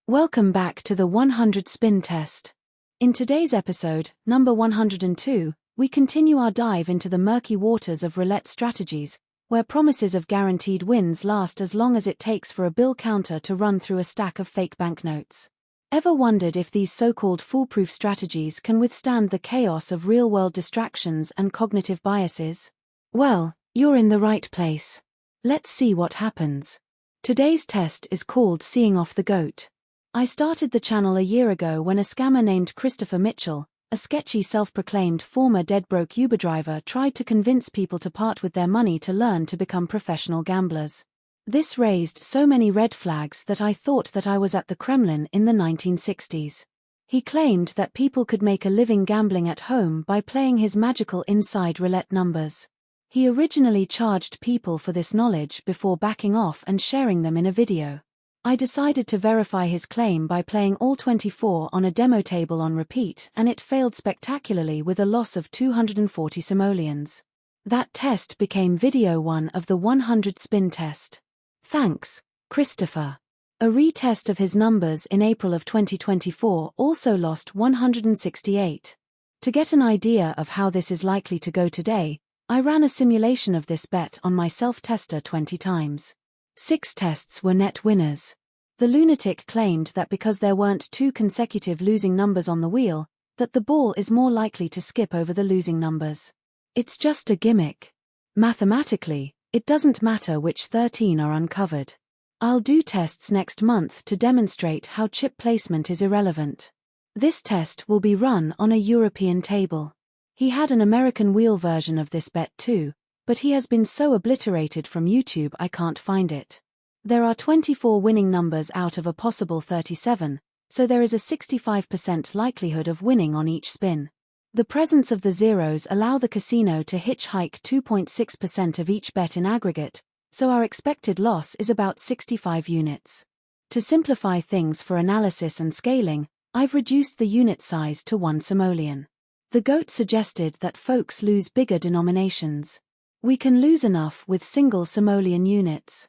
Welcome back to the 100 spin test. In today's episode, number 102, we continue our dive into the murky waters of roulette strategies, where promises of guaranteed wins last as long as it takes for a bill counter to run through a stack of fake banknotes. Ever wondered if these so-called foolproof strategies can withstand the chaos of real-world distractions and cognitive biases? Well, you're in the right place. Let's see what happens. Today's test is called Seeing Off the Goat. I started the channel a year ago when a scammer named Christopher Mitchell, a sketchy self-proclaimed former dead-broke Uber driver, tried to convince people to part with their money to learn to become professional gamblers. This raised so many red flags that I thought that I was at the Kremlin in the 1960s. He claimed that people could make a living gambling at home by playing his magical inside roulette numbers. He originally charged people for this knowledge before backing off and sharing them in a video. I decided to verify his claim by playing all 24 on a demo table on repeat, and it failed spectacularly with a loss of 240 simoleons. That test became video 1 of the 100 spin test. Thanks, Christopher. A retest of his numbers in April of 2024 also lost 168. To get an idea of how this is likely to go today, I ran a simulation of this bet on my self-tester 20 times. 6 tests were net winners. The lunatic claimed that because there weren't 2 consecutive losing numbers on the wheel, that the ball is more likely to skip over the losing numbers. It's just a gimmick. Mathematically, it doesn't matter which 13 are uncovered. I'll do tests next month to demonstrate how chip placement is irrelevant. This test will be run on a European table. He had an American wheel version of this bet too, but he has been so obliterated from YouTube I can't find it. There are 24 winning numbers out of a possible 37, so there is a 65% likelihood of winning on each spin. The presence of the zeros allow the casino to hitchhike 2.6% of each bet in aggregate, so our expected loss is about 65 units. To simplify things for analysis and scaling, I've reduced the unit size to 1 simoleon. The GOAT suggested that folks lose bigger denominations. We can lose enough with single simoleon units.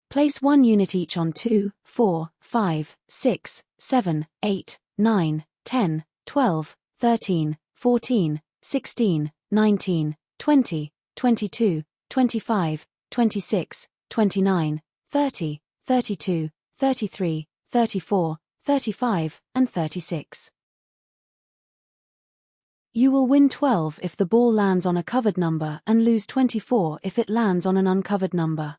Place 1 unit each on 2, 4, 5, 6, 7, 8, 9, 10, 12, 13, 14, 16, 19, 20, 22, 25, 26, 29, 30, 32, 33, 34, 35, and 36. You will win 12 if the ball lands on a covered number and lose 24 if it lands on an uncovered number.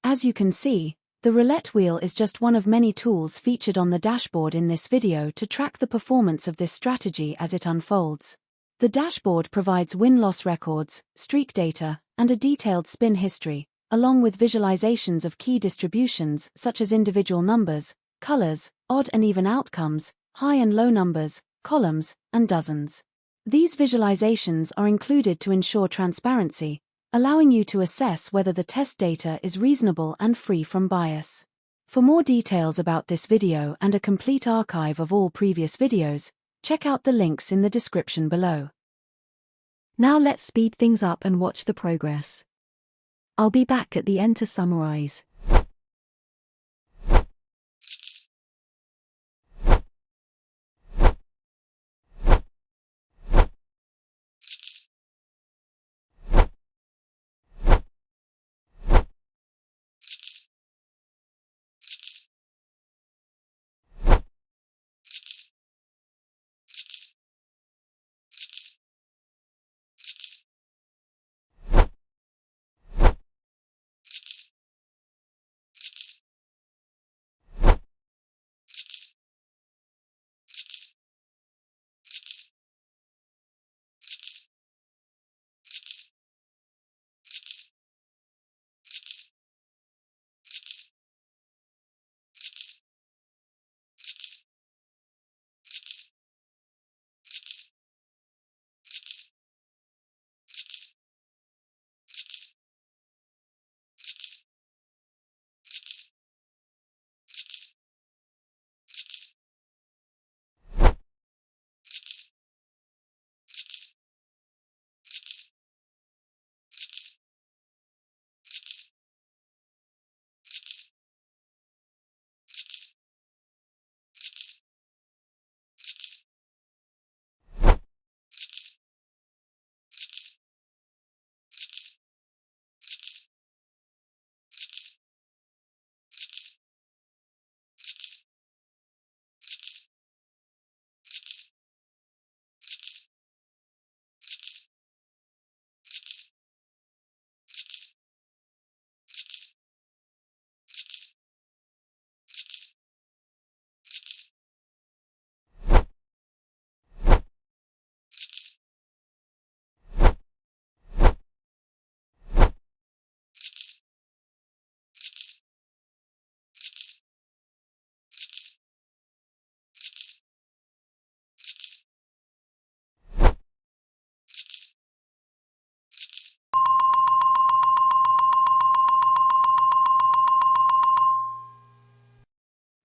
As you can see, the roulette wheel is just one of many tools featured on the dashboard in this video to track the performance of this strategy as it unfolds. The dashboard provides win-loss records, streak data, and a detailed spin history, along with visualizations of key distributions such as individual numbers, colors, odd and even outcomes, high and low numbers, columns, and dozens. These visualizations are included to ensure transparency, allowing you to assess whether the test data is reasonable and free from bias. For more details about this video and a complete archive of all previous videos, check out the links in the description below. Now let's speed things up and watch the progress. I'll be back at the end to summarize.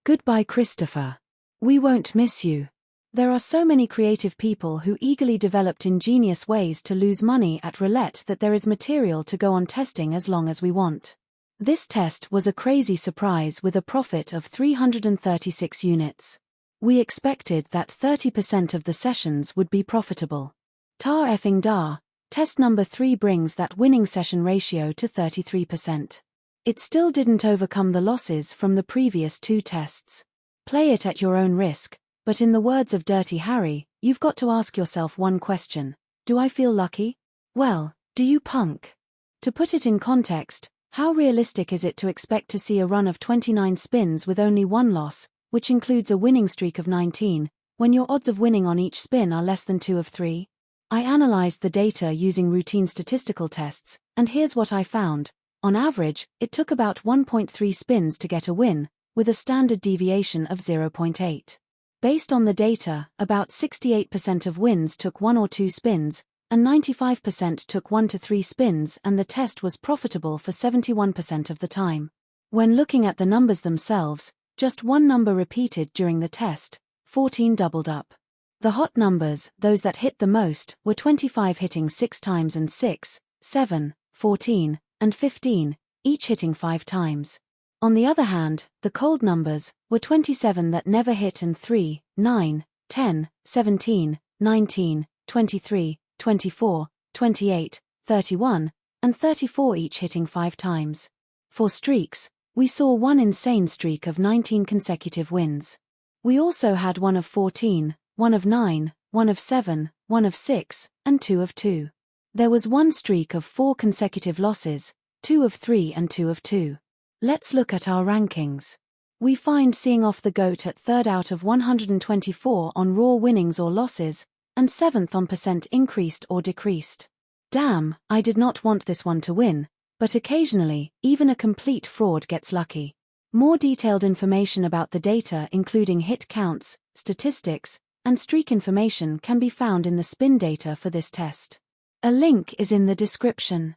Goodbye, Christopher. We won't miss you. There are so many creative people who eagerly developed ingenious ways to lose money at roulette that there is material to go on testing as long as we want. This test was a crazy surprise with a profit of 336 units. We expected that 30% of the sessions would be profitable. Tar effing da, test number 3 brings that winning session ratio to 33%. It still didn't overcome the losses from the previous 2 tests. Play it at your own risk, but in the words of Dirty Harry, you've got to ask yourself one question. Do I feel lucky? Well, do you, punk? To put it in context, how realistic is it to expect to see a run of 29 spins with only 1 loss, which includes a winning streak of 19, when your odds of winning on each spin are less than 2 of 3? I analyzed the data using routine statistical tests, and here's what I found. On average, it took about 1.3 spins to get a win, with a standard deviation of 0.8. Based on the data, about 68% of wins took 1 or 2 spins, and 95% took 1 to 3 spins, and the test was profitable for 71% of the time. When looking at the numbers themselves, just one number repeated during the test, 14 doubled up. The hot numbers, those that hit the most, were 25 hitting 6 times and 6, 7, 14, and 15, each hitting 5 times. On the other hand, the cold numbers were 27 that never hit and 3, 9, 10, 17, 19, 23, 24, 28, 31, and 34 each hitting 5 times. For streaks, we saw one insane streak of 19 consecutive wins. We also had one of 14, one of 9, one of 7, one of 6, and 2 of 2. There was one streak of 4 consecutive losses, 2 of 3 and 2 of 2. Let's look at our rankings. We find seeing off the GOAT at 3rd out of 124 on raw winnings or losses, and 7th on percent increased or decreased. Damn, I did not want this one to win, but occasionally, even a complete fraud gets lucky. More detailed information about the data including hit counts, statistics, and streak information can be found in the spin data for this test. A link is in the description.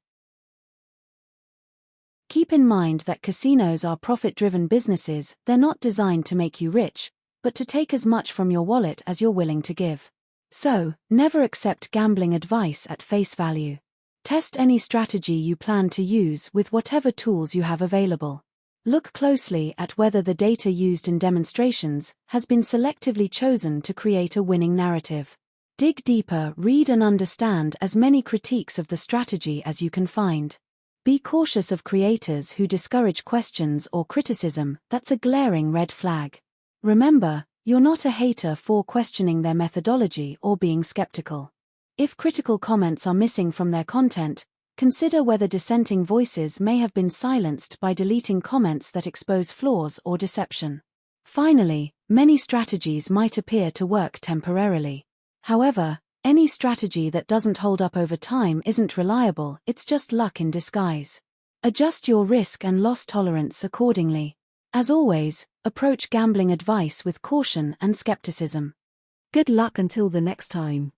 Keep in mind that casinos are profit-driven businesses. They're not designed to make you rich, but to take as much from your wallet as you're willing to give. So, never accept gambling advice at face value. Test any strategy you plan to use with whatever tools you have available. Look closely at whether the data used in demonstrations has been selectively chosen to create a winning narrative. Dig deeper, read and understand as many critiques of the strategy as you can find. Be cautious of creators who discourage questions or criticism. That's a glaring red flag. Remember, you're not a hater for questioning their methodology or being skeptical. If critical comments are missing from their content, consider whether dissenting voices may have been silenced by deleting comments that expose flaws or deception. Finally, many strategies might appear to work temporarily. However, any strategy that doesn't hold up over time isn't reliable, it's just luck in disguise. Adjust your risk and loss tolerance accordingly. As always, approach gambling advice with caution and skepticism. Good luck until the next time.